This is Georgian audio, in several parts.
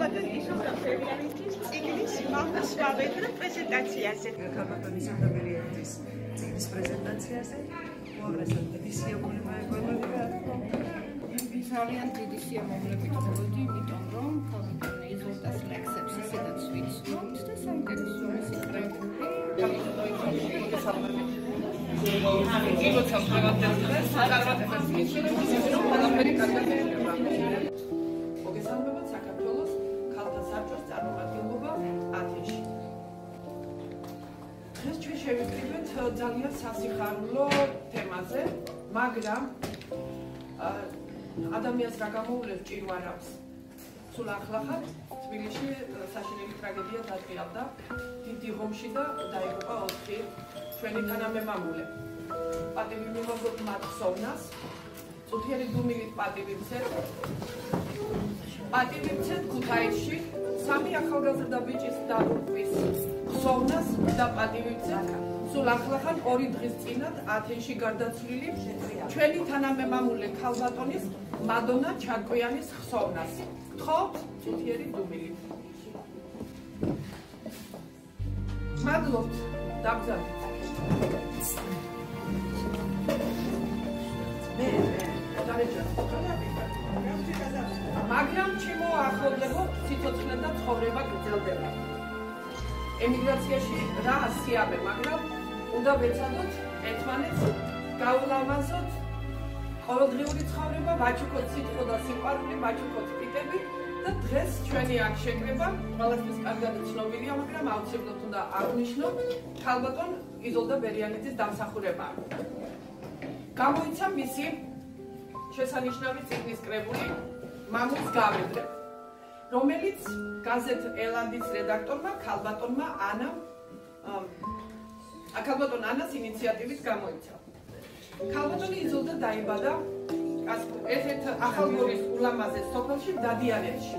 ქალბატონ იზოლდა ბერიანიძის წიგნის მამას ვავედრე პრეზენტაციაზე. ქალბატონ იზოლდა ბერიანიძის წიგნის პრეზენტაციაზე უაღრესად დიდი სიამოვნება ეგვემებოდა. ძალიან დიდი სიამოვნებით ვიყავი, იმიტომ რომ ქალბატონ იზოლდას ლექსებს ისედაც ვიცნობთ და საინტერესო მისი პროექტი. მოგესალმებათ საქართველოს ქალთა საბჭოს წარმომადგენლობა ათენში. დღეს ჩვენ შევიკრიბეთ ძალიან სასიხარულო თემაზე, მაგრამ ადამიანს რა გამოუვლეს ჭირო არ აქვს. სულ ახლახან თბილისში საშინელი ტრაგედია დადგიალდა დიდი ღომში და დაიღუპა 4 ჩვენი თანამემამულე. პატივი მივაგოთ მათ ხსოვნას, წუთიერი დუმილით პატივი ვცეთ. პატივი ვცეთ ქუთაისში 3 ახალგაზრდა ბიჭის დაღუპვის ხსოვნას და პატივი ვცეთ სულ ახლახან 2 დღის წინათ ათენში გარდაცვლილი ჩვენი თანამემამულე ქალბატონის მადონა ჩარკვიანის ხსოვნას. გთხოვთ წუთიერი დუმილით. მადლობთ, დაბრძანეთ. მაგრამ ჩემო ახლობლებო სიცოცხლე და ცხოვრება გრძელდება. ემიგრაციაში რა სიამე, მაგრამ უნდა ვეცადოთ ერთმანეთს, გაულამაზოთ ყოველდღიური ცხოვრება, ვაჩუქოთ სიტყვა და სიყვარული, ვაჩუქოთ პიტები და დღეს ჩვენი აქ შეკრება ყველასთვის კარგად ცნობილია, მაგრამ აუცილებლად უნდა აღნიშნო ქალბატონ იზოლდა ბერიანიძის დამსახურება. გამოიცა მისი შესანიშნავი წიგნის კრებული მამის გავედრე, რომელიც გაზეთ ელანდის რედაქტორმა ქალბატონ ანას ინიციატივით გამოიცა. ქალბატონი იზოლდა დაიბადა ერთ-ერთ ახალგორის ულამაზეს სოფელში დადიანეთში.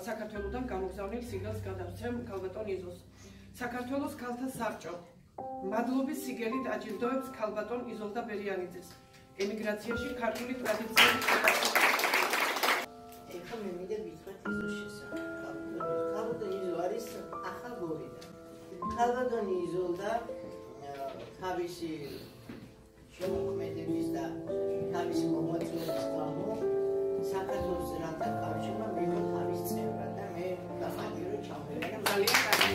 საქართველოსთან გამოგზავნილ სიგელს გადავცემ ქალბატონ იზოლს. საქართველოს ქალთა საბჭო მადლობის სიგელით აჯილდოებს ქალბატონ იზოლდა ბერიანიძეს ემიგრაციაში ქართული ტრადიციების ეხლა მე მინდა ვიტყვით იზოს შესახებ. ქალბატონ იზო არის ახალგორიდან. ქალბატონ იზოლდა თავისი შემოქმედების და თავისი მოღვაწეობის გამო საქართველოს ეროვნულ კავშირმა მიიღო თავის წევრად და მე გამარჯვებულო ჩავმოვიდა ძალიან კარგი.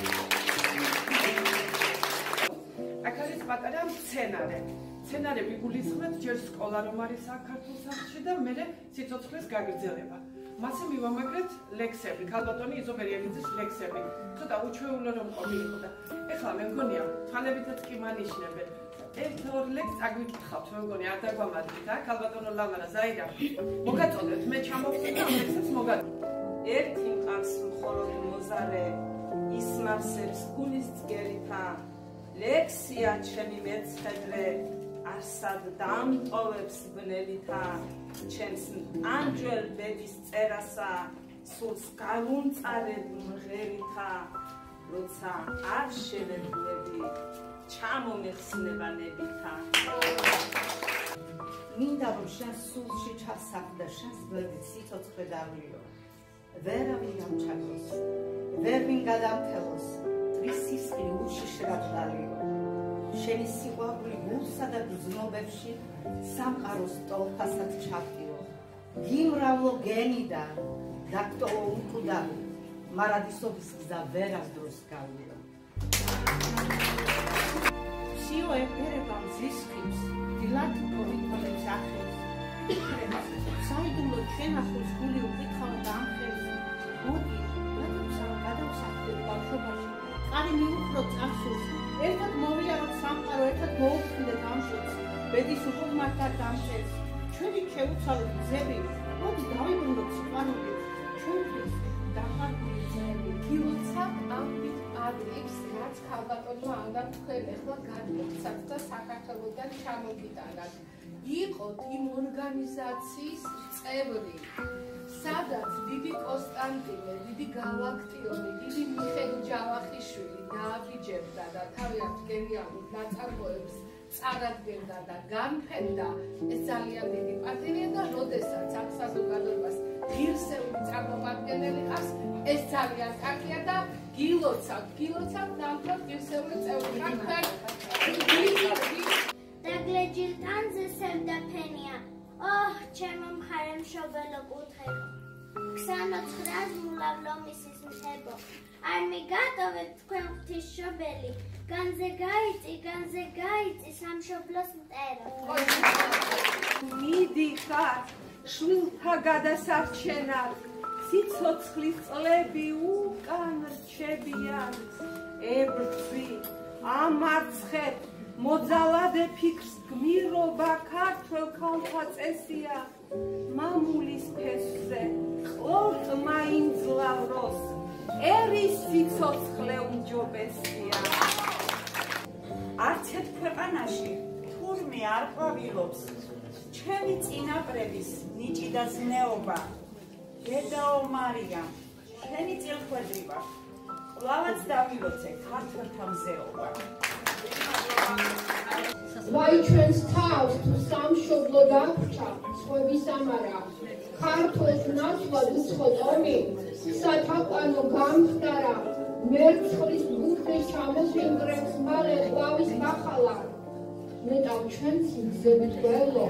აქ არის პატარა მცენარები გულისხმობთ ჯერ სკოლა რომ არის საქართველოს საბჭოში და მერე სიცოცხლის გაგრძელება. მასე მივამაგრეთ ლექსები, ქალბატონი იზო ბერიანიძის ლექსები. ცოტა უჩვეულო რომ ყოფილიყო და ეხლა მე მგონია თვალებითაც კი მანიშნებენ. ერთ-ორ ლექსს აგვიკითხავთ, მე მგონი არ დაგვამატეთ, ქალბატონო ლამარა ზაირა. მოგაწოდეთ, მე ჩამოვხდი და ამ ლექსებს მოგაწოდეთ. ერთი მყავს მხოლოდ მოზარე, ისმარსებს გულის წგერითა. ლექსია ჩემი მეცხედრე, არსად დამტოვებს ბნელითა. ჩემს ანჯელ ბედის წერასა, სულს გავუნწარებ მღერითა. როცა არ შევებუები, ჩამომეხსნება ნებითა. მინდა რომ შენს სულში ჩასახდა შენს ბედით სიცოცხლე დავლიო. ვერავინ გამჩაგოს, ვერ ვინ გადამთელოს, ტრის სისხლი უშიშრად დალიო. შენი სიყვარული გულსა და გრძნობებში სამყაროს ტოლფასად ჩავდიო. გიმრავლო გენიდან, დაგტოვო მკვდარი, მარადისობის გზა ვერასდროს გავიო. სიო ეფერება მზის ხიბს, დილად მოვიყვანებს ახებს. საიდუმლო ჩვენ ახლოს გული უკითხავ და ამხელს. მოდი, გადავსახდეთ ბავშვობაში. ყარი მიუხროთ წარსულს, ერთად მოვიაროთ სამყარო, ერთად მოუხდეთ ამშვენს. ბედის უხუმართად დამჭერს, ჩვენი შევუცვალოთ გზები, მოდი დავიბრუნდოთ სიყვარულით, ჩვენთვის დამყარული ძმები. გილოცა ამით ადგილს, რაც ქალბატონმა უნდა თქვენ ახლა გადმოგცათ და საქართველოსთან ჩამოგიტანათ. იყოთ იმ ორგანიზაციის წევრი, სადაც დიდი კონსტანტინე, დიდი გალაქტიონი, დიდი მიხეილ ჯავახიშვილი დააბიჯებდა და თავიანთ გენიალურ ნაწარმოებს წარადგენდა და განფენდა. ეს ძალიან დიდი პატივია და როდესაც ამ საზოგადოებას ღირსეული წარმომადგენელი ყავს, ეს ძალიან კარგია და გილოცავთ ნამდვილად ღირსეული წევრი. დაგლეჯილტანზე სევდაფენია. ოჰ, ჩემო მხარე მშობელო კუთხებო. ქსანოცხრას მულავლო მისის მთებო. არ მიგატოვეთ თქვენ ღვთისმშობელი. განზე გაიწი სამშობლოს მტერო. მიდიხარ შვილთა გადასარჩენად, სიცოცხლის წლები უკან რჩებიან. ებრძი, ამარცხეთ, მოძალადე ფიქრს გმირობა ქართველ ქალთა წესია. მამულის ფესვზე ყლორტმა იმძლავროს, ერის სიცოცხლე უმჯობესია. არც ერთ ქვეყანაში თურმე არ ყვავილობს ჩემი წინაპრების ნიჭი და ზნეობა. დედაო მარია, შენი წილხვედრი ვარ, კვლავაც დავილოცე ქართველთა მზეობა. ვაი ჩვენს თავს თუ სამშობლო დაგვჭა სხვების ამარა. ქართველს ნაცვლად უცხო ტომი სათაყვანო გამხდარა. მერცხლის ბუხრის ჩამოსვიმგრებს მალე ყვავის მახალა. მეტავ ჩვენს გზებით გველო,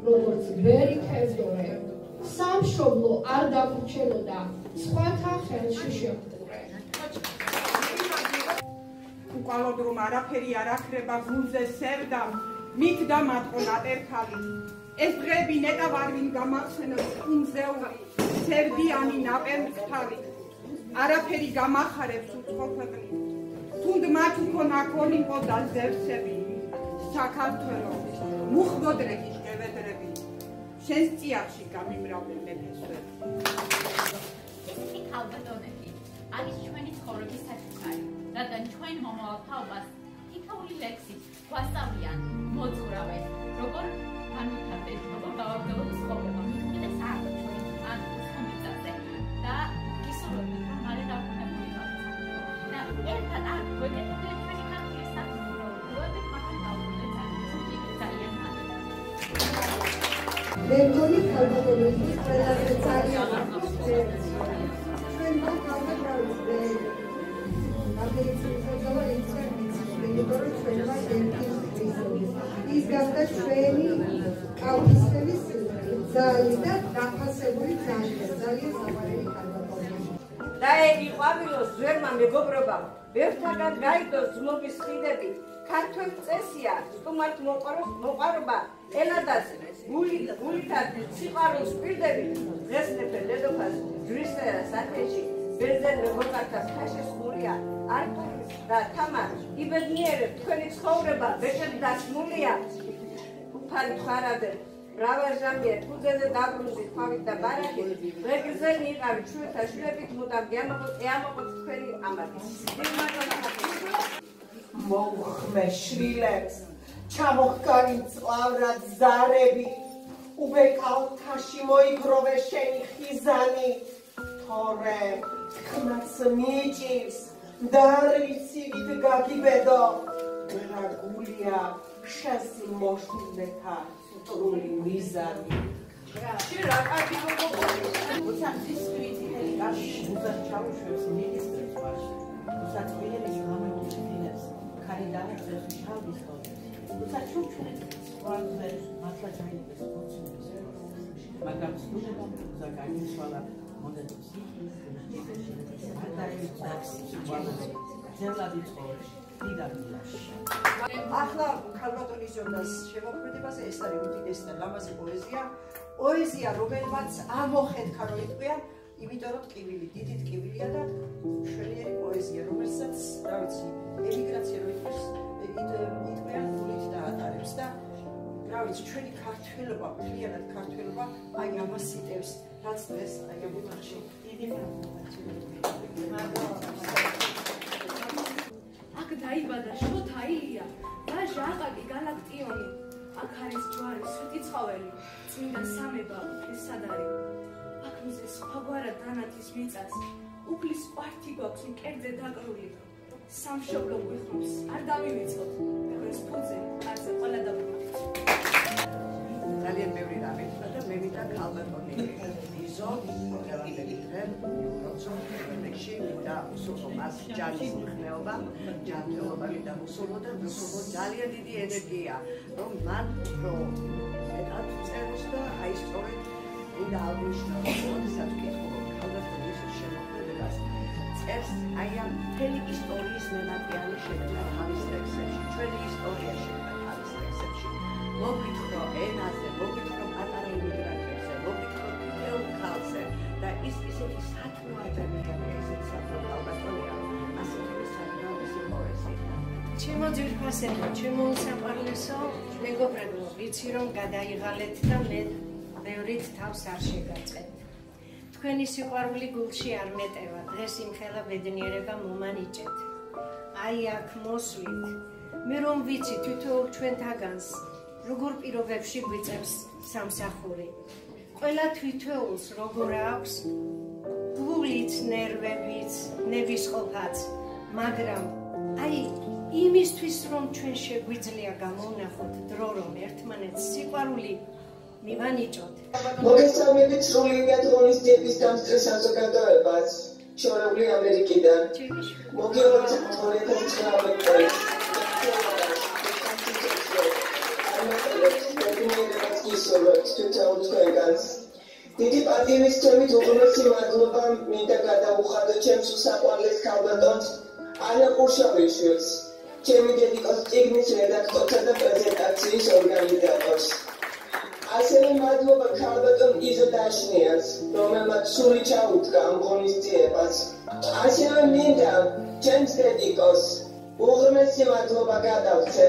როგორც ვერი ქევდორე. სამშობლო არ დაგვრჩენოდა, სხვათა ხელში შეჰყურე. უკვალოდ რომ არაფერი არ ახრება გულზე სევდამ, მით დამატყო ნატერქალი. ეს დღეები ნეტავ არ ვინ გამახსენოს უმზეული, სევდიანი ნაპერმხთალი. არაფერი გამახარებს უცხო ქვეყნით, თუნდ მათ უქონა ქოლიმპო და ზევსები. საქართველო, მუხმოდრები შევედრები, შენს წიაღში გამიმრავლე მეფესვები. ესეთი ქალბატონები არის ჩვენი ცხოვრების საჩუქარი, რადგან ჩვენ მომავალ თაობას თითოეული ლექსით გვასწავლიან მოძღვრავენ, როგორ განვითარდეს, როგორ გავაგრძელოთ ცხოვრება, მithumetes არ ჩვენ ან უცხო მიწაზე და გისურვებთ, რომ მალე დაბრუნებული ვართ. და ერთად არ გვეკეთებიათ ჩვენი ქართლის საქმიანობები, მაგრამ დავუდგეთ ძალიან მალე. მე მგონი ქალბატონების ყველაზე ძალიან ჩვენ გავაგრძელე ის გახდა ჩვენი კავშირის ძალი და დაფასებული ძალი, ძალიან საყვარელი ქალბატონი. და ეგი ყვავილოს ზერმა მეგობრობა, ბევრთაგან გაიგოს ძმობის ხიდები. ქართველ წესია, სტუმართ მოყვარობა, ელადაც გულითად სიყვარულს პირდებით, დღეს ნეფერ დედოფალს ჯვრისწერა საქმეში, ბერძენ მოყარდას ქაშის ყურია, არტურის და თამარ იბედნიერებ თქვენი ცხოვრება ბეჭედ დასმულია. უფალი თხარადე, მრავალჟამია თუძეზე დაბრუნდით ქვავით და ბარაკით, ღეგრძელი იყავით შვილთა შვილებით, მუდამ ეამოყოთ თქვენი ამაგი. მოუხმე შვილებს, ჩამოჰკარი მწყავრად ზარები, უბეკალთაში მოიგროვე შენი ხიზანი, თორე ხმაც მიჭირს, და რიცივით გაგიბედო, ვერა გულია შენს მოშვილეთა სტრული მიზანი. რა კარგი მოგოყოლი. უცან ძისვით ხელი გაში უზარ ჩაუშვებს მინისტრებს ვაში. უცან წვილების გამომჩნდეს ქარი დაეწევს შალვის ხოთს. უცან ჩუჩულის სხვაზე მართლა ჩაიგდეს ფოცულის. მაგრამ სტუდენტამ უზარ გაიცვალა მოდელს. ახლა ქალბატონის ჯორდას შემოქმედებაზე ეს არის უდიდესი და ლამაზი პოეზია. პოეზია, რომელმაც ამოხედა რო იყვიან, იმიტომ რომ ტკივილი, დიდი ტკივილია და მშვენიერი პოეზია, რომელსაც, რა ვიცი, ემიგრაცია რო იყოს, იყვიან გულით და ატარებს და რა ვიცი, ჩვენი ქართველობა, მთლიანად ქართველობა აი ამას იტევს, რაც დღეს აი ამ ოთახში დიდი მადლობა. დაიბადა შოთა ილია, ვაჟა აყაკი გალაქტიონი. აქ არის ჯვარი, სვეტი ცხოველი, წმინდა სამება, უფლის სადარი. აქ მზე სხვაგვარად დანათის მიწას, უფლის კვართი გვაქვს მკერდზე დაკრული. სამშობლო გვიხმობს, არ დავივიწყოთ, თქვენს ფუძე, კარზე ყველა დაბრუნდით. ძალიან ბევრი რამე თქვა და მე მინდა ქალბატონი იზო მოგეყიდებიდნენ როცა მეგში და უსულო მას ჯარის მხნეობა ჯანმრთელობა მინდა უსულო და უსულო ძალიან დიდი ენერგია რომ მან უფრო მეტად წეროს და აი სწორედ მინდა აღნიშნო როდესაც ვკითხულობ ქალბატონის შემოქმედებას წერს აი ამ მთელი ისტორიის მემატიანე შექმნა თავის ტექსტებში ჩვენი ისტორია შექმნა თავის ტექსტებში მოგვითხრო ენაზე, მოგვითხრო პატარა იმიგრანტებზე, მოგვითხრო თითოეულ ქალზე და ისეთი სათნო ადამიანია, ისეთი სათნო ქალბატონია, ასეთი სათნო მისი პოეზია. ჩემო ძირფასებო, ჩემო უსაყვარლესო, მეგობრებო, ვიცი რომ გადაიღალეთ და მე ბევრით თავს არ შეგაწყეთ. თქვენი სიყვარული გულში არ მეტევა, დღეს იმხელა ბედნიერება მომანიჭეთ. აი აქ მოსვლით, მე რომ ვიცი თითოეულ ჩვენთაგანს როგორ პირობებში გვიწევს სამსახური. ყველა თითოეულს როგორ აქვს გულიც, ნერვებიც, ნებისყოფაც, მაგრამ აი იმისთვის რომ ჩვენ შეგვიძლია გამოვნახოთ დრო რომ ერთმანეთს სიყვარული მივანიჭოთ. მოგესალმებით სრულიად ღონისძიების დამსწრე საზოგადოებას შორეული ამერიკიდან. მოგილოცეთ 2019 წელს. დიდი პატივისცემით უღრმესი მადლობა მინდა გადაუხადო ჩემს უსაყვარლეს ქალბატონს ანა ყურშავილს, ჩემი დედიკოს წიგნის რედაქტორსა და პრეზენტაციის ორგანიზატორს. ასევე მადლობა ქალბატონ იზო დაშნიას, რომელმაც სული ჩაუდგა ამ ღონისძიებას. ასევე მინდა ჩემს დედიკოს უღრმესი მადლობა გადავცე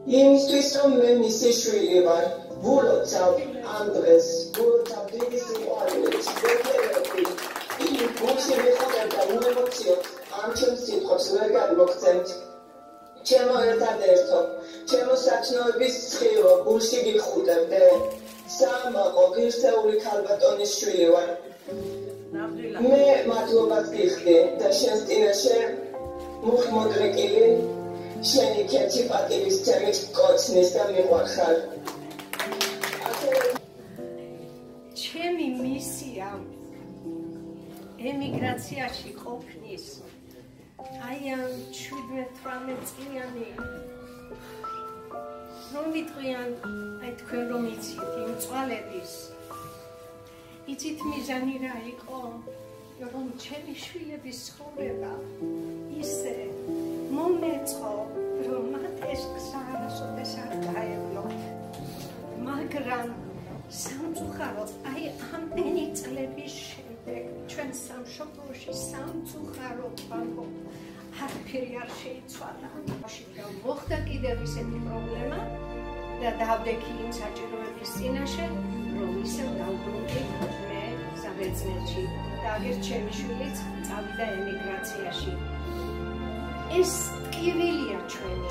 იმისთვის რომ მე მისი შვილი ვარ. ვულოცავ ამ დღეს, ვულოცავ დიდი სიყვარულით, ბედნიერებით, იმ გულში მიხარ და უემოციოდ ამ ჩემს სიტყვებს ვერ გადმოგცემთ. ჩემო ერთადერთო, ჩემო საჩნოების ცხირო გულში გიხუტებდე. სამაყო ღირსეული ქალბატონის შვილი ვარ. მე მადლობას გიხდი და შენს წინაშე მუხი მოდრეკილი შენი ქერცი პატივისცემით გკოცნის და მიყვარხარ. ჩემი მისია ემიგრაციაში ყოფნის აი ამ 17-18 წლიანი რომ ვიტყვიან აი თქვენ რომ იცით იმ წვალების იცით მიზანი რა იყო რომ ჩემი შვილების ცხოვრება ისე მომეწყო რომ მათ ეს გზა არასოდეს არ გაევლო მაგრამ სამწუხაროდ აი ამდენი წლების შემდეგ ჩვენ სამშობლოში სამწუხაროდ ვამბობ არაფერი არ შეიცვალა. მოხდა კიდევ ისეთი პრობლემა და დავდექი იმ საჭიროების წინაშე რომ ისევ დავბრუნდი მე საბერძნეთში და აგერ ჩემი შვილიც წავიდა ემიგრაციაში. ეს ტკივილია ჩვენი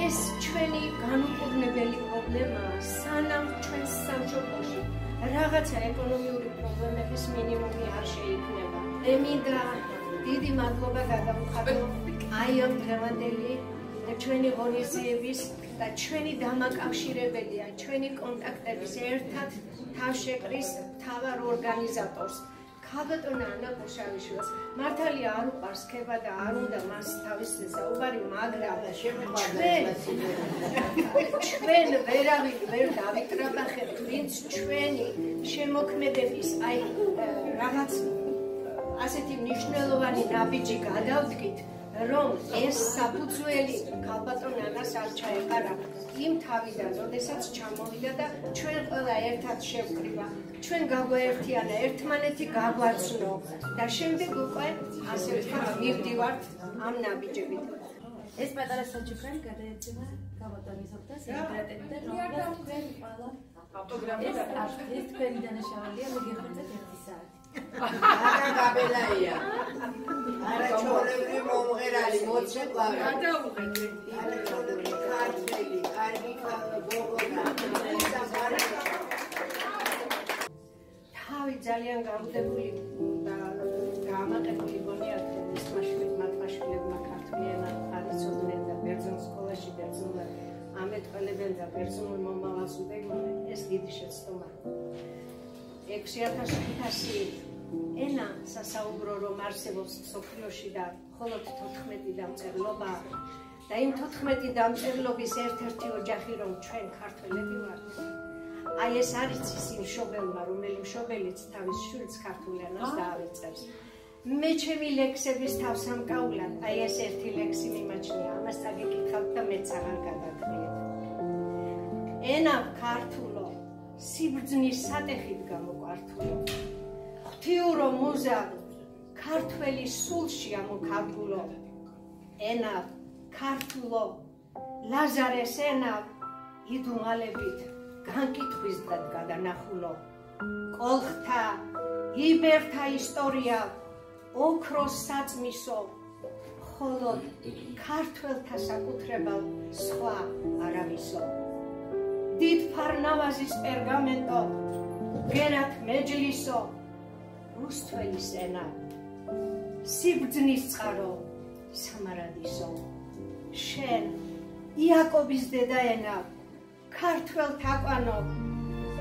ეს ჩვენი განუყურნებელი პრობლემაა სანამ ჩვენს სამშობლოში რაღაცა ეკონომიური პრობლემების მინიმუმი არ შეიქმნება. მე მინდა დიდი მადლობა გადავუხადო აი ამ დღევანდელი ჩვენი ღონისძიების და ჩვენი დამაკავშირებელია ჩვენი კონტაქტების ერთად თავშეკრის მთავარ ორგანიზატორს ქალბატონ ანა ყურშავილს. მართალია არ უყარს ქება და არ უნდა მას თავის საუბარი, მაგრამ ჩვენ ვერავინ ვერ დავიტრაბახებთ, ვინც ჩვენი შემოქმედების აი რაღაც ასეთი მნიშვნელოვანი ნაბიჯი გადავდგით, რომ ეს საფუძველი ქალბატონ ანას არ ჩაეყარა იმ თავიდან, როდესაც ჩამოვიდა და ჩვენ ყველა ერთად შევკრიბა. ჩვენ გაგვაერთიანა, ერთმანეთი გაგვაცნო და შემდეგ უკვე ასე ვთქვა მივდივართ ამ ნაბიჯებით. ეს პატარა საჩუქარი გადაეცემა ქალბატონის ოქრას ემიგრანტებიდან, რომელსაც თქვენ ყველა ავტოგრაფი და ეს თქვენი დანაშაულია, მოგიხოცეთ 1 საათი. გაბელაია. არა ჩორები მომღერალი მოცეკვავე. გადაუღეთ. არა ჩორები ქართველი, კარგი გოგონა. თავი ძალიან გამუდებული და გამაყენებული გონიათ ის მაშვილებმა ქართული ენა არ იცოდნენ და ბერძნულ სკოლაში ბერძნულად ამეტყველებენ და ბერძნულ მომავალს უდევნოდნენ. ეს დიდი შეცდომა. 6500 ენა სასაუბრო რომ არსებობს მსოფლიოში და მხოლოდ 14 დამწერლობა და იმ 14 დამწერლობის ერთ-ერთი ოჯახი რომ ჩვენ ქართველები ვართ. აი ეს არის ის მშობელმა, რომელი მშობელიც თავის შვილს ქართულ ენას დაავიწყებს. მე ჩემი ლექსების თავს ამკაულად, აი ეს ერთი ლექსი მიმაჩნია, ამას წაგიკითხავთ და მეც აღარ გადაგხდით. ენა ქართულო, სიბრძნის სატეხით გამოკვართულო. ღვთიურო მუზა, ქართველი სულში ამოქაბულო. ენა ქართულო, ლაზარეს ენა, იდუმალებით განკითხვისდად გადანახულო. კოლხთა, იბერთა ისტორია, ოქროს საწმისო, ხოლოდ ქართველთა საკუთრებალ სხვა არავისო. დიდ ფარნავაზის პერგამენტო, გერათ მეჯლისო, რუსთველის ენა, სიბრძნის წყარო, სამარადისო. შენ, იაკობის დედა ენა, ქართველ თაყვანო,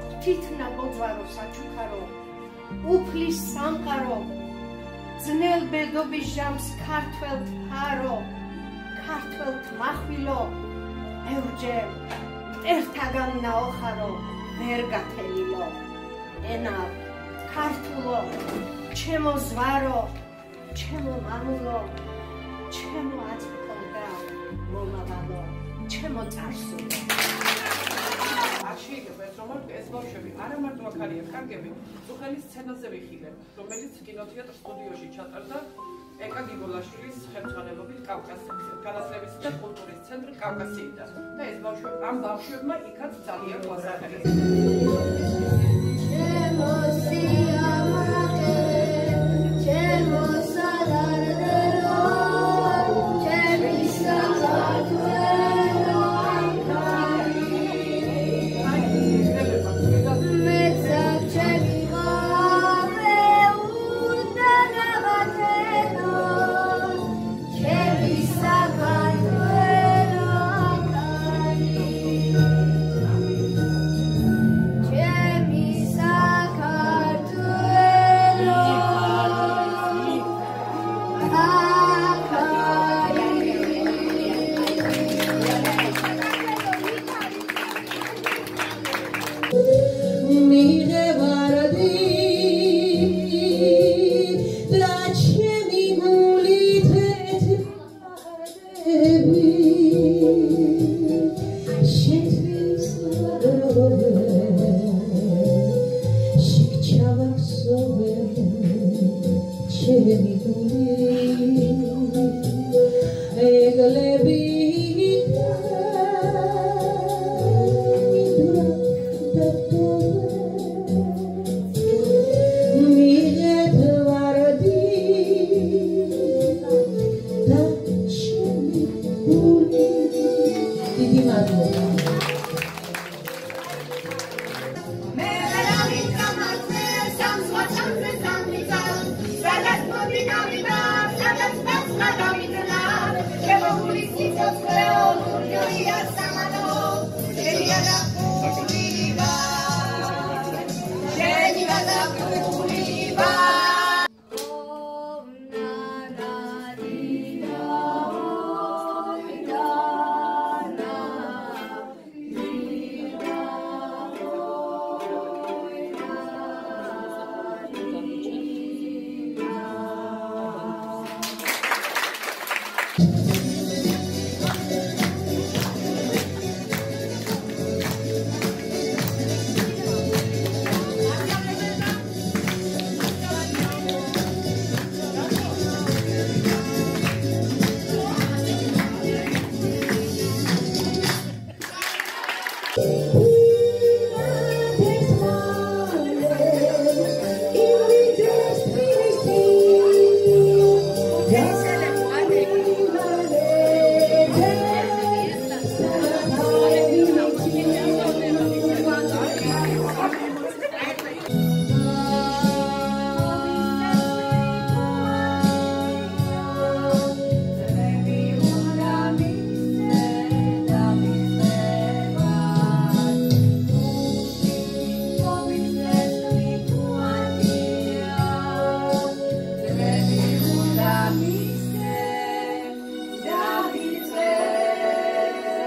ღვთითნა ბოძვარო საჩუქარო, უფლის სამყარო, ძნელ ბედობის ჟამს ქართველ თარო, ქართველ თმახვილო, ევრჯერ ერთაგან ნაოხარო, ვერ გათელილო. ენა ქართულო, ჩემო ზვარო, ჩემო მამულო, ჩემო აწმყო მომავალო, ჩემო წარსულო. შეიძლება რომ ეს ბავშვები არა მარტო აქ არიან კარგები, უხელი სცენაზე ვიხილებ, რომელიც კინოთეატრ სტუდიოში ჩატარდა ეკა გიგოლაშვილის ხელმძღვანელობით განათლების და კულტურის ცენტრი კავკასიიდან. და ეს ბავშვები ამ ბავშვებმა იქაც ძალიან გვასახელეს.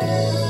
Amen.